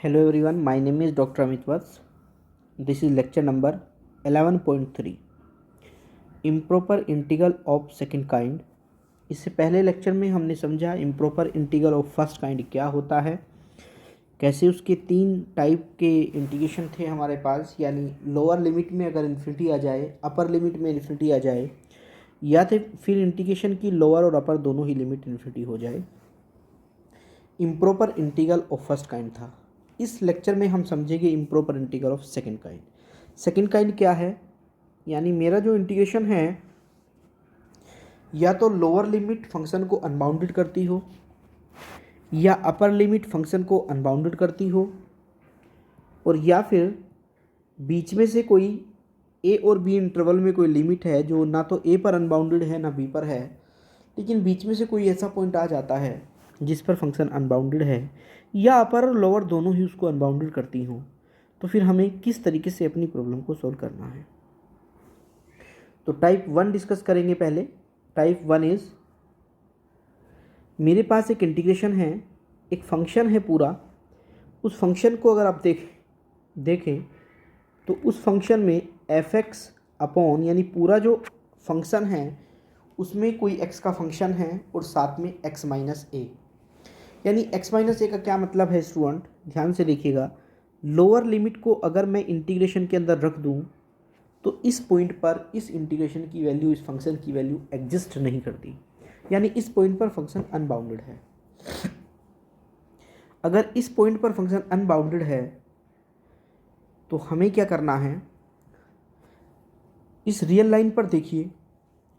Hello everyone, my name is Dr. Amit Vats. This is lecture number 11.3 Improper integral of second kind. इससे पहले lecture में हमने समझा improper integral of first kind क्या होता है, कैसे उसके तीन टाइप के इंटीग्रेशन थे हमारे पास, यानी लोअर लिमिट में अगर इन्फिनिटी आ जाए, अपर लिमिट में इन्फिनिटी आ जाए, या तो फिर इंटीग्रेशन की लोअर और अपर दोनों ही लिमिट इन्फिनिटी हो जाए। Improper integral of first kind था। इस लेक्चर में हम समझेंगे improper integral of second kind. Second kind क्या है, यानी मेरा जो इंटीग्रेशन है या तो लोअर लिमिट फंक्शन को अनबाउंडेड करती हो या अपर लिमिट फंक्शन को अनबाउंडेड करती हो, और या फिर बीच में से कोई ए और बी इंटरवल में कोई लिमिट है जो ना तो ए पर अनबाउंडेड है ना बी पर है, लेकिन बीच में से कोई ऐसा पॉइंट आ जाता है जिस पर फंक्शन अनबाउंडेड है, या अपर और लोअर दोनों ही उसको अनबाउंडेड करती हों, तो फिर हमें किस तरीके से अपनी प्रॉब्लम को सॉल्व करना है। तो टाइप 1 डिस्कस करेंगे पहले। टाइप 1 इज़, मेरे पास एक इंटीग्रेशन है, एक फंक्शन है पूरा। उस फंक्शन को अगर आप देखें तो उस फंक्शन में एफ एक्स अपॉन, यानी पूरा जो फंक्शन है उसमें कोई एक्स का फंक्शन है और साथ में एक्स माइनस ए। यानी x माइनस ए का क्या मतलब है स्टूडेंट, ध्यान से देखिएगा। लोअर लिमिट को अगर मैं इंटीग्रेशन के अंदर रख दूं तो इस पॉइंट पर इस इंटीग्रेशन की वैल्यू, इस फंक्शन की वैल्यू एग्जिस्ट नहीं करती, यानी इस पॉइंट पर फंक्शन अनबाउंडेड है। अगर इस पॉइंट पर फंक्शन अनबाउंडेड है तो हमें क्या करना है, इस रियल लाइन पर देखिए।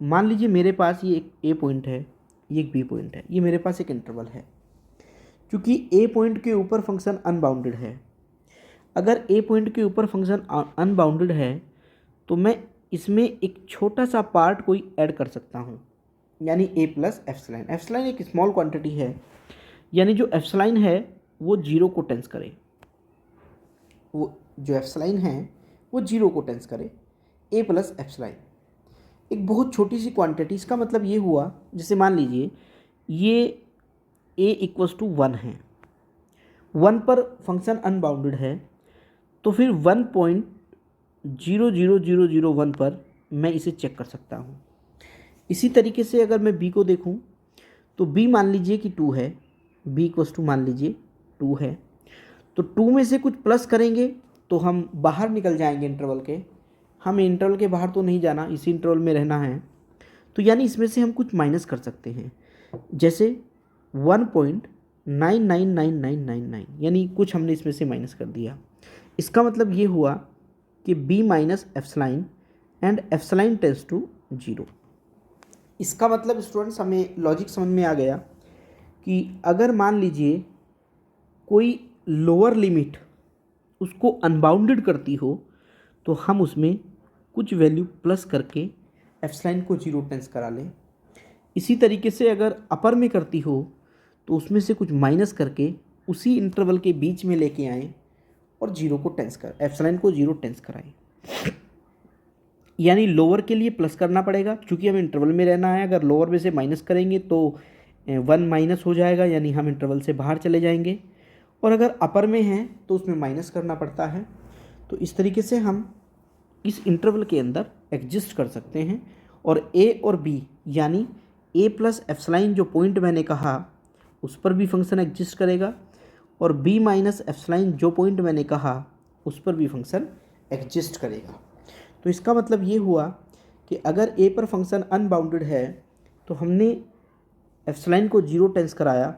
मान लीजिए मेरे पास ये एक ए पॉइंट है, ये एक बी पॉइंट है, ये मेरे पास एक इंटरवल है। क्योंकि ए पॉइंट के ऊपर फंक्शन अनबाउंडेड है, अगर ए पॉइंट के ऊपर फंक्शन अनबाउंडेड है तो मैं इसमें एक छोटा सा पार्ट कोई ऐड कर सकता हूँ, यानी ए प्लस एप्सिलॉन। एप्सिलॉन एक स्मॉल क्वांटिटी है, यानी जो एप्सिलॉन है वो जीरो को टेंस करे, वो जो एप्सिलॉन है वो जीरो को टेंस करे। ए प्लस एप्सिलॉन एक बहुत छोटी सी क्वांटिटी। इसका मतलब ये हुआ, जैसे मान लीजिए ये ए इक्वल्स टू 1 है, 1 पर फंक्शन अनबाउंडेड है, तो फिर 1.00001 पर मैं इसे चेक कर सकता हूँ। इसी तरीके से अगर मैं बी को देखूँ तो बी मान लीजिए कि 2 है, बी इक्वल्स टू मान लीजिए 2 है, तो 2 में से कुछ प्लस करेंगे तो हम बाहर निकल जाएंगे इंटरवल के। हमें इंटरवल के बाहर तो नहीं जाना, इसी इंटरवल में रहना है। तो यानी इसमें से हम कुछ माइनस कर सकते हैं, जैसे 1.999999, यानी कुछ हमने इसमें से माइनस कर दिया। इसका मतलब ये हुआ कि b minus epsilon and epsilon tends to 0। इसका मतलब स्टूडेंट्स हमें लॉजिक समझ में आ गया कि अगर मान लीजिए कोई लोअर लिमिट उसको अनबाउंडेड करती हो तो हम उसमें कुछ वैल्यू प्लस करके एप्सिलॉन को 0 टेंस करा लें। इसी तरीके से अगर अपर में करती हो तो उसमें से कुछ माइनस करके उसी इंटरवल के बीच में लेके आएँ और 0 को टेंस कर, एप्सिलॉन को 0 टेंस कराएं। यानी लोअर के लिए प्लस करना पड़ेगा, क्योंकि हमें इंटरवल में रहना है। अगर लोअर में से माइनस करेंगे तो 1 माइनस हो जाएगा, यानी हम इंटरवल से बाहर चले जाएंगे। और अगर अपर में हैं तो उसमें माइनस करना पड़ता है। तो इस तरीके से हम इस इंटरवल के अंदर एग्जिस्ट कर सकते हैं। और ए और बी, यानी ए प्लस एप्सिलॉन जो पॉइंट मैंने कहा उस पर भी फंक्शन एग्जिस्ट करेगा, और b माइनस एप्सिलॉन जो पॉइंट मैंने कहा उस पर भी फंक्शन एग्जिस्ट करेगा। तो इसका मतलब ये हुआ कि अगर a पर फंक्शन अनबाउंडेड है तो हमने एप्सिलॉन को 0 टेंस कराया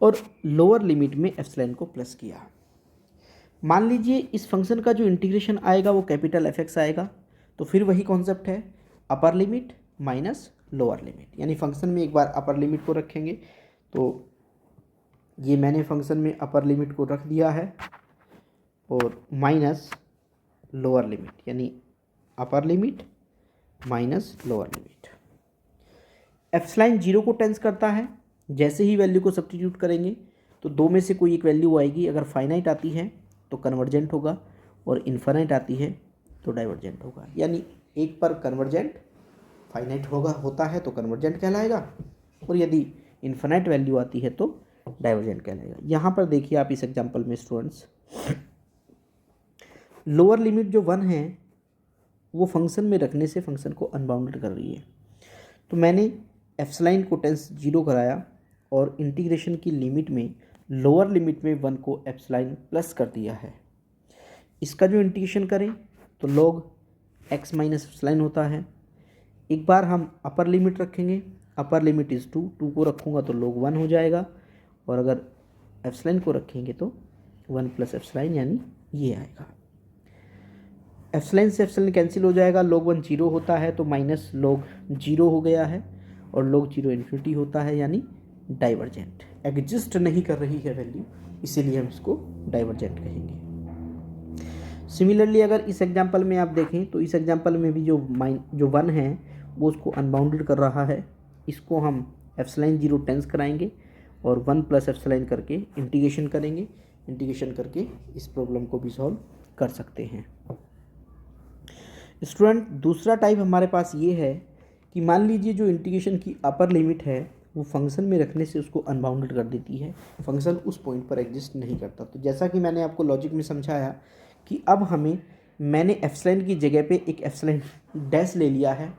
और लोअर लिमिट में एप्सिलॉन को प्लस किया। मान लीजिए इस फंक्शन का जो इंटीग्रेशन आएगा वो कैपिटल एफ एक्स आएगा, तो फिर वही कॉन्सेप्ट है, अपर लिमिट माइनस लोअर लिमिट। यानी फंक्शन में एक बार अपर लिमिट को रखेंगे, तो ये मैंने फंक्शन में अपर लिमिट को रख दिया है, और माइनस लोअर लिमिट, यानी upper limit minus lower limit. Epsilon 0 को टेंस करता है। जैसे ही वैल्यू को सब्स्टिट्यूट करेंगे तो दो में से कोई एक वैल्यू आएगी। अगर फाइनाइट आती है तो कन्वर्जेंट होगा, और इन्फाइनाइट आती है तो डाइवर्जेंट होगा। यानी एक पर कन्वर्जेंट फाइनाइट होता है तो कन्वर्जेंट कहलाएगा, और यदि इन्फिनाइट वैल्यू आती है तो डाइवर्जेंट कहलाएगा। यहाँ पर देखिए आप इस एग्जांपल में स्टूडेंट्स, लोअर लिमिट जो 1 है वो फंक्शन में रखने से फंक्शन को अनबाउंडेड कर रही है। तो मैंने एप्सिलॉन को टेंस 0 कराया और इंटीग्रेशन की लिमिट में लोअर लिमिट में 1 को एप्सिलॉन प्लस कर दिया है। इसका जो इंटीग्रेशन करें तो log x माइनस एप्सिलॉन होता है। एक बार हम अपर लिमिट रखेंगे, अपर लिमिट इज़ 2 को रखूँगा तो log 1 हो जाएगा, और अगर एप्सिलॉन को रखेंगे तो 1 प्लस एप्सिलॉन यानी ये आएगा। एप्सिलॉन से एप्सिलॉन कैंसिल हो जाएगा, log 1 0 होता है तो माइनस log 0 हो गया है, और log 0 इन्फिनिटी होता है यानी डाइवर्जेंट, एग्जिस्ट नहीं कर रही है वैल्यू, इसीलिए हम इसको डाइवर्जेंट कहेंगे। सिमिलरली अगर इस एग्जांपल में आप देखें तो इस एग्जांपल में भी जो 1 है वो उसको अनबाउंडेड कर रहा है। इसको हम एप्सिलॉन 0 टेंस कराएंगे और 1 प्लस एप्सिलॉन करके इंटीग्रेशन करेंगे। इंटीग्रेशन करके इस प्रॉब्लम को भी सॉल्व कर सकते हैं। स्टूडेंट दूसरा टाइप हमारे पास ये है कि मान लीजिए जो इंटीग्रेशन की अपर लिमिट है वो फंक्शन में रखने से उसको अनबाउंडेड कर देती है, फंक्शन उस पॉइंट पर एग्जिस्ट नहीं करता। तो जैसा कि मैंने आपको लॉजिक में समझाया कि अब मैंने एप्सिलॉन की जगह पे एक एप्सिलॉन डैश ले लिया है,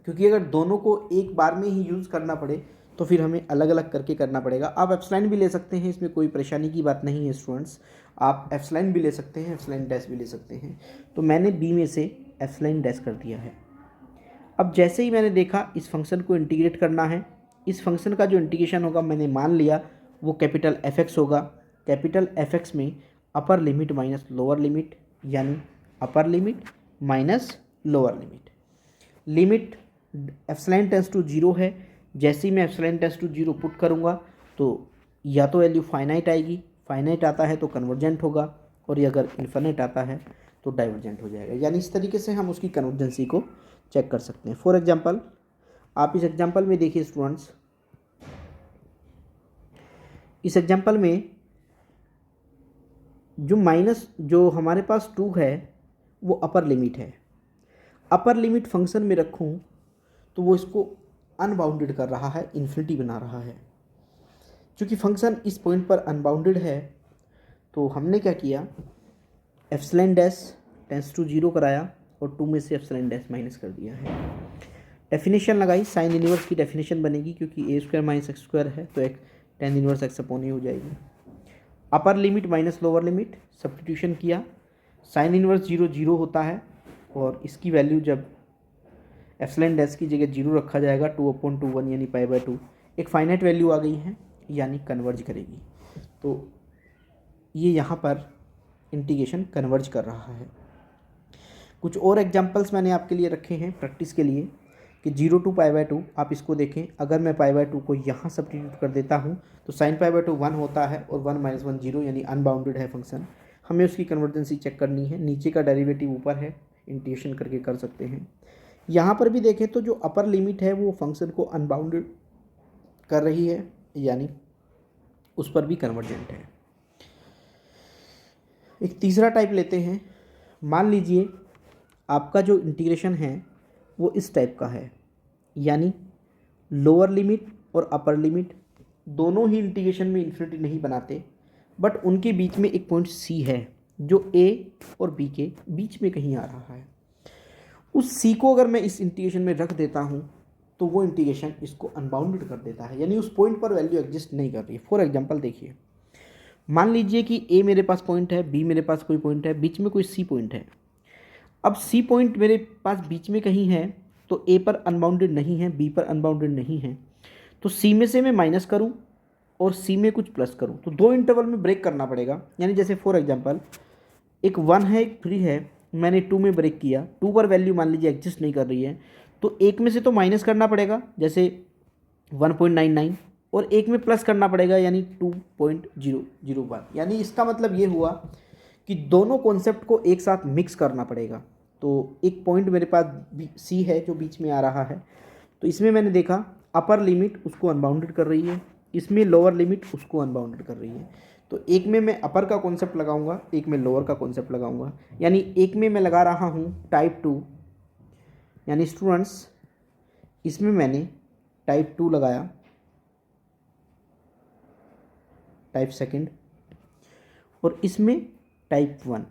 क्योंकि अगर दोनों को एक बार में ही यूज़ करना पड़े तो फिर हमें अलग अलग करके करना पड़ेगा। आप एप्सिलॉन भी ले सकते हैं, इसमें कोई परेशानी की बात नहीं है स्टूडेंट्स, आप एप्सिलॉन भी ले सकते हैं, एप्सिलॉन डैश भी ले सकते हैं। तो मैंने बी में से एप्सिलॉन डैश कर दिया है। अब जैसे ही मैंने देखा इस फंक्शन को इंटीग्रेट करना है, इस फंक्शन का जो इंटीग्रेशन होगा मैंने मान लिया वो कैपिटल एफ होगा। कैपिटल एफ में upper limit minus lower limit, यानी upper limit minus lower limit. Limit epsilon tends to 0 है, जैसे ही मैं एप्सिलॉन टेंस टू 0 पुट करूँगा तो या तो वैल्यू फाइनाइट आएगी, फाइनाइट आता है तो कन्वर्जेंट होगा, और ये अगर इन्फिनिट आता है तो डाइवर्जेंट हो जाएगा। यानी इस तरीके से हम उसकी कन्वर्जेंसी को चेक कर सकते हैं। फॉर एग्जांपल आप इस एग्जांपल में देखिए स्टूडेंट्स, इस एग्जांपल में जो हमारे पास 2 है वो अपर लिमिट है। अपर लिमिट फंक्शन में रखूं तो वो इसको अनबाउंडेड कर रहा है, इन्फिनिटी बना रहा है। क्योंकि फंक्शन इस पॉइंट पर अनबाउंडेड है तो हमने क्या किया, एप्सिलॉन डैश टेंस टू 0 कराया और 2 में से एप्सिलॉन डैश माइनस कर दिया है। डेफिनेशन लगाई, साइन इनवर्स की डेफिनेशन बनेगी क्योंकि a² माइनस x² है तो एक tan inverse x upon a हो जाएगी। अपर limit minus lower limit, substitution किया, साइन इनवर्स 0 0 होता है और इसकी वैल्यू जब एप्सिलॉन डैश की जगह 0 रखा जाएगा 2/1 यानी π/2 एक फाइनाइट वैल्यू आ गई है, यानी कन्वर्ज करेगी। तो ये यहाँ पर इंटीग्रेशन कन्वर्ज कर रहा है। कुछ और एग्जांपल्स मैंने आपके लिए रखे हैं प्रैक्टिस के लिए कि 0 to π/2 आप इसको देखें। अगर मैं π/2 को यहाँ सब्स्टिट्यूट कर देता हूँ तो sin π/2 1 होता है और 1 - 1 0 यानी अनबाउंडेड है फंक्शन। हमें उसकी कन्वर्जेंसी चेक करनी है, नीचे का डेरिवेटिव ऊपर है, इंटीग्रेशन करके कर सकते हैं। यहाँ पर भी देखें तो जो अपर लिमिट है वो फंक्शन को अनबाउंडेड कर रही है, यानी उस पर भी कन्वर्जेंट है। एक तीसरा टाइप लेते हैं। मान लीजिए आपका जो इंटीग्रेशन है वो इस टाइप का है, यानी लोअर लिमिट और अपर लिमिट दोनों ही इंटीग्रेशन में इन्फिनिटी नहीं बनाते, बट उनके बीच में एक पॉइंट सी है जो a और b के बीच में कहीं आ रहा है। उस c को अगर मैं इस इंटीग्रेशन में रख देता हूँ तो वो इंटीग्रेशन इसको अनबाउंडेड कर देता है, यानी उस पॉइंट पर वैल्यू एग्जिस्ट नहीं कर रही है। फॉर एग्जांपल देखिए, मान लीजिए कि a मेरे पास पॉइंट है, b मेरे पास कोई पॉइंट है, बीच में कोई c पॉइंट है। अब c पॉइंट मेरे पास बीच में कहीं है तो a पर अनबाउंडेड नहीं है, b पर अनबाउंडेड नहीं है, तो c में से मैं माइनस करूं और c में कुछ प्लस करूं तो दो इंटरवल में ब्रेक करना पड़ेगा। यानी जैसे फॉर एग्जांपल एक 1 है एक 3 है, मैंने 2 में ब्रेक किया, 2 पर वैल्यू मान लीजिए एग्जिस्ट नहीं कर रही है तो एक में से तो माइनस करना पड़ेगा जैसे 1.99 और एक में प्लस करना पड़ेगा यानी 2.001। यानी इसका मतलब ये हुआ कि दोनों कॉन्सेप्ट को एक साथ मिक्स करना पड़ेगा। तो एक पॉइंट मेरे पास सी है जो बीच में आ रहा है, तो इसमें मैंने देखा अपर लिमिट उसको अनबाउंडेड कर रही है, इसमें लोअर लिमिट उसको अनबाउंडेड कर रही है। तो एक में मैं अपर का कॉन्सेप्ट लगाऊंगा, एक में लोअर का कॉन्सेप्ट लगाऊंगा। यानी एक में मैं लगा रहा हूँ टाइप 2, यानी स्टूडेंट्स इसमें मैंने टाइप 2 लगाया टाइप सेकंड, और इसमें टाइप 1।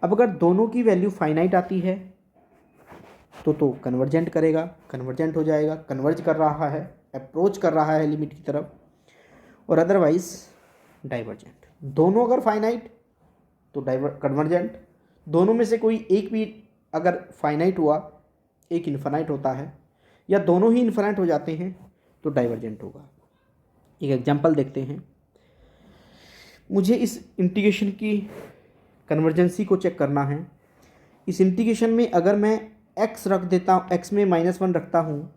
अब अगर दोनों की वैल्यू फाइनाइट आती है तो कन्वर्जेंट करेगा, कन्वर्जेंट हो जाएगा, कन्वर्ज कर रहा है, अप्रोच कर रहा है लिमिट की तरफ, और अदरवाइज डाइवर्जेंट। दोनों अगर फाइनाइट तो कन्वर्जेंट, दोनों में से कोई एक भी अगर फाइनाइट हुआ, एक इन्फिनाइट होता है, या दोनों ही इन्फिनाइट हो जाते हैं तो डाइवर्जेंट होगा। एक एग्जांपल देखते हैं। मुझे इस इंटीग्रेशन की कन्वर्जेंसी को चेक करना है। इस इंटीग्रेशन में अगर मैं x रख देता हूँ, x में -1 रखता हूँ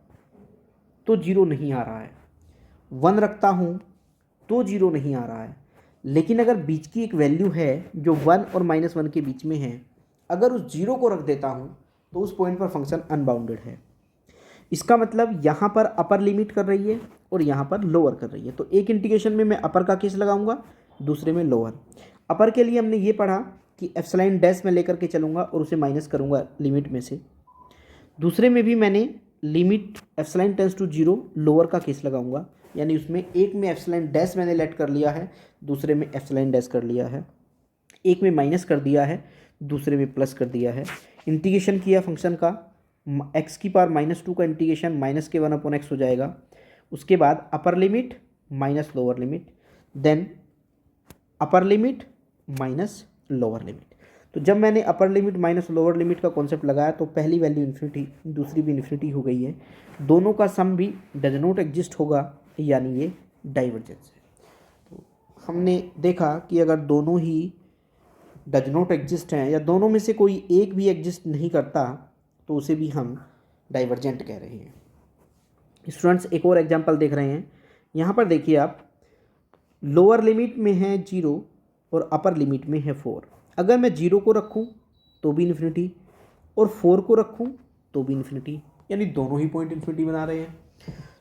तो 0 नहीं आ रहा है, 1 रखता हूँ तो 0 नहीं आ रहा है। लेकिन अगर बीच की एक वैल्यू है जो 1 और -1 के बीच में है, अगर उस 0 को रख देता हूँ तो उस पॉइंट पर फंक्शन अनबाउंडेड है। इसका मतलब यहाँ पर अपर लिमिट कर रही है और यहाँ पर लोअर कर रही है। तो एक इंटीग्रेशन में मैं अपर का केस लगाऊंगा, दूसरे में लोअर। अपर के लिए हमने ये पढ़ा कि एप्सिलॉन डैश में लेकर के चलूँगा और उसे माइनस करूँगा लिमिट में से। दूसरे में भी मैंने limit epsilon tends to 0 lower का केस लगाऊंगा, यानी उसमें एक में एप्सिलॉन डैश मैंने लेट कर लिया है, दूसरे में एप्सिलॉन डैश कर लिया है। एक में माइनस कर दिया है, दूसरे में प्लस कर दिया है। इंटीग्रेशन किया फंक्शन का, x की पावर -2 का इंटीग्रेशन माइनस के 1/x हो जाएगा। उसके बाद upper limit minus lower limit, then upper limit minus lower limit. तो जब मैंने upper limit minus lower limit का कॉन्सेप्ट लगाया तो पहली वैल्यू इन्फिनिटी, दूसरी भी इन्फिनिटी हो गई है। दोनों का सम भी डज नॉट एग्जिस्ट होगा, यानी ये डाइवर्जेंस है। तो हमने देखा कि अगर दोनों ही डज नॉट एग्जिस्ट हैं या दोनों में से कोई एक भी एग्जिस्ट नहीं करता तो उसे भी हम डाइवर्जेंट कह रहे हैं। स्टूडेंट्स एक और एग्जांपल देख रहे हैं। यहाँ पर देखिए आप, लोअर लिमिट में है 0 और अपर लिमिट में है 4। अगर मैं 0 को रखूँ तो भी इन्फिनिटी और 4 को रखूँ तो भी इन्फिनिटी, यानी दोनों ही पॉइंट इन्फिनिटी बना रहे हैं।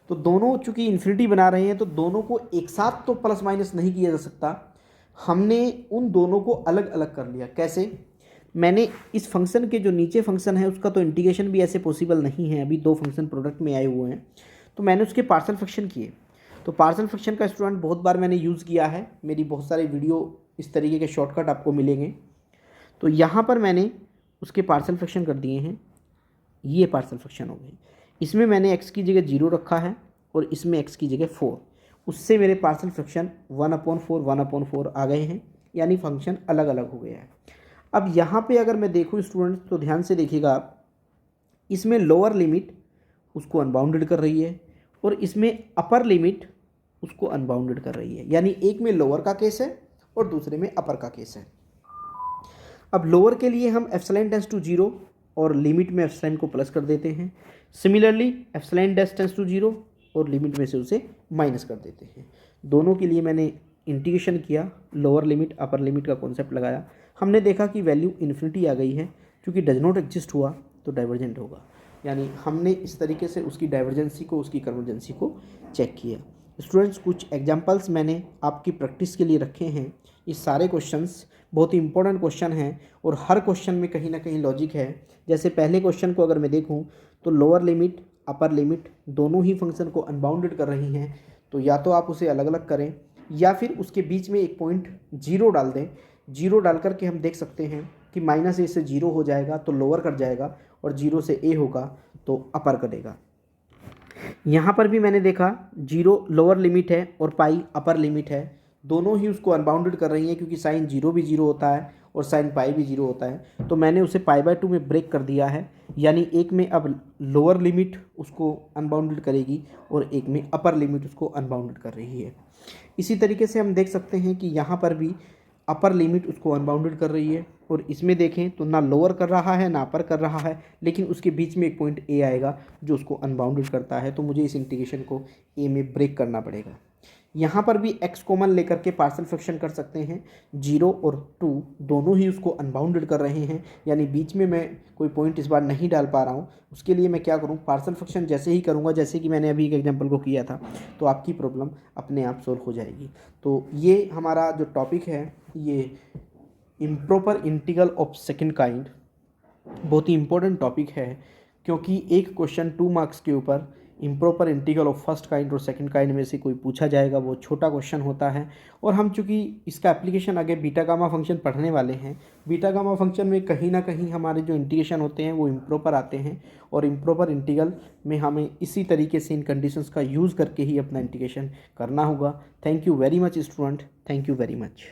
तो दोनों चूंकि इन्फिनिटी बना रहे हैं तो दोनों को एक साथ तो प्लस माइनस नहीं किया जा सकता। हमने उन दोनों को अलग अलग कर लिया। कैसे? मैंने इस फंक्शन के जो नीचे फंक्शन है उसका तो इंटीग्रेशन भी ऐसे पॉसिबल नहीं है, अभी दो फंक्शन प्रोडक्ट में आए हुए हैं, तो मैंने उसके पार्शियल फ्रैक्शन किए। तो पार्शियल फ्रैक्शन का स्टूडेंट बहुत बार मैंने यूज़ किया है, मेरी बहुत सारी वीडियो इस तरीके के शॉर्टकट आपको मिलेंगे। तो यहाँ पर मैंने उसके पार्शियल फ्रैक्शन कर दिए हैं, ये पार्शियल फ्रैक्शन हो गई। इसमें मैंने x की जगह 0 रखा है और इसमें x की जगह 4, उससे मेरे पार्शियल फ्रैक्शन 1/4 आ गए हैं, यानी फंक्शन अलग अलग हो गया है। अब यहाँ पे अगर मैं देखूँ स्टूडेंट्स तो ध्यान से देखिएगा आप, इसमें लोअर लिमिट उसको अनबाउंडेड कर रही है और इसमें अपर लिमिट उसको अनबाउंडेड कर रही है, यानी एक में लोअर का केस है और दूसरे में अपर का केस है। अब लोअर के लिए हम एप्सिलॉन टेंड्स टू 0 और लिमिट में एप्सिलॉन को प्लस कर देते हैं। Similarly epsilon dash tends to 0 और लिमिट में से उसे माइनस कर देते हैं। दोनों के लिए मैंने इंटीग्रेशन किया, लोअर लिमिट अपर लिमिट का कॉन्सेप्ट लगाया। हमने देखा कि वैल्यू इन्फिनिटी आ गई है, क्योंकि डज नॉट एग्जिस्ट हुआ तो डाइवर्जेंट होगा, यानी हमने इस तरीके से उसकी डाइवर्जेंसी को, उसकी कन्वर्जेंसी को चेक किया। स्टूडेंट्स कुछ एग्जांपल्स मैंने आपकी प्रैक्टिस के लिए रखे हैं। ये सारे क्वेश्चंस बहुत ही इंपॉर्टेंट क्वेश्चन हैं और हर क्वेश्चन में कहीं ना कहीं लॉजिक है। जैसे पहले क्वेश्चन को अगर मैं देखूं तो लोअर लिमिट अपर लिमिट दोनों ही फंक्शन को अनबाउंडेड कर रही हैं, तो या तो आप उसे अलग अलग करें या फिर उसके बीच में एक पॉइंट 0 डाल दें। 0 डाल करके हम देख सकते हैं कि -a से 0 हो जाएगा तो लोअर कर जाएगा और 0 से a होगा तो अपर करेगा। यहाँ पर भी मैंने देखा 0 लोअर लिमिट है और पाई अपर लिमिट है, दोनों ही उसको अनबाउंडेड कर रही हैं, क्योंकि साइन 0 भी 0 होता है और साइन पाई भी 0 होता है। तो मैंने उसे π/2 में ब्रेक कर दिया है, यानी एक में अब लोअर लिमिट उसको अनबाउंडेड करेगी और एक में अपर लिमिट उसको अनबाउंडेड कर रही है। इसी तरीके से हम देख सकते हैं कि यहाँ पर भी अपर लिमिट उसको अनबाउंडेड कर रही है और इसमें देखें तो ना लोअर कर रहा है ना अपर कर रहा है, लेकिन उसके बीच में एक पॉइंट a आएगा जो उसको अनबाउंडेड करता है। तो मुझे इस इंटीग्रेशन को a में ब्रेक करना पड़ेगा। यहाँ पर भी x कॉमन लेकर के पार्शियल फ्रैक्शन कर सकते हैं। 0 और 2 दोनों ही उसको अनबाउंडेड कर रहे हैं, यानी बीच में मैं कोई पॉइंट इस बार नहीं डाल पा रहा हूँ। उसके लिए मैं क्या करूँ, पार्शियल फ्रैक्शन जैसे ही करूँगा जैसे कि मैंने अभी एक एग्जांपल को किया था, तो आपकी प्रॉब्लम अपने आप सॉल्व हो जाएगी। तो ये हमारा जो टॉपिक है, ये improper integral of second kind बहुत ही इंपॉर्टेंट टॉपिक है, क्योंकि एक क्वेश्चन 2 मार्क्स के ऊपर improper integral of first kind और सेकंड काइंड में से कोई पूछा जाएगा, वो छोटा क्वेश्चन होता है। और हम चूँकि इसका एप्लीकेशन आगे बीटा गामा फंक्शन पढ़ने वाले हैं, बीटा गामा फंक्शन में कहीं ना कहीं हमारे जो इंटीग्रेशन होते हैं वो इम्प्रॉपर आते हैं, और इम्प्रॉपर इंटीग्रल में हमें इसी तरीके से इन कंडीशंस का यूज़ करके ही अपना इंटीग्रेशन करना होगा। Thank you very much student, thank you very much.